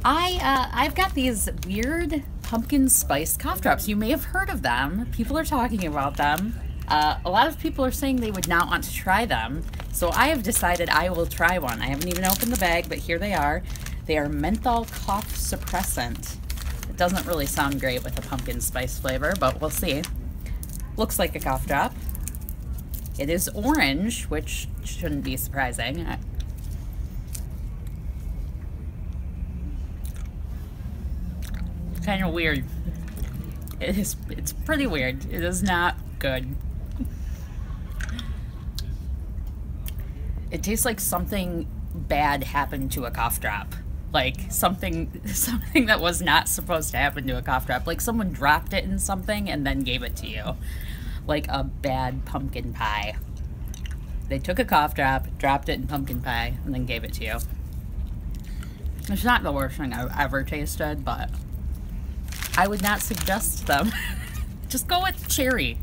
I've got these weird pumpkin spice cough drops. You may have heard of them. People are talking about them. A lot of people are saying they would not want to try them. So I have decided I will try one. I haven't even opened the bag, but here they are. They are menthol cough suppressant. It doesn't really sound great with a pumpkin spice flavor, but we'll see. Looks like a cough drop. It is orange, which shouldn't be surprising. Kind of weird. It's pretty weird. It is not good. It tastes like something bad happened to a cough drop. Like something that was not supposed to happen to a cough drop. Like someone dropped it in something and then gave it to you. Like a bad pumpkin pie. They took a cough drop, dropped it in pumpkin pie, and then gave it to you. It's not the worst thing I've ever tasted, but I would not suggest them. Just go with cherry.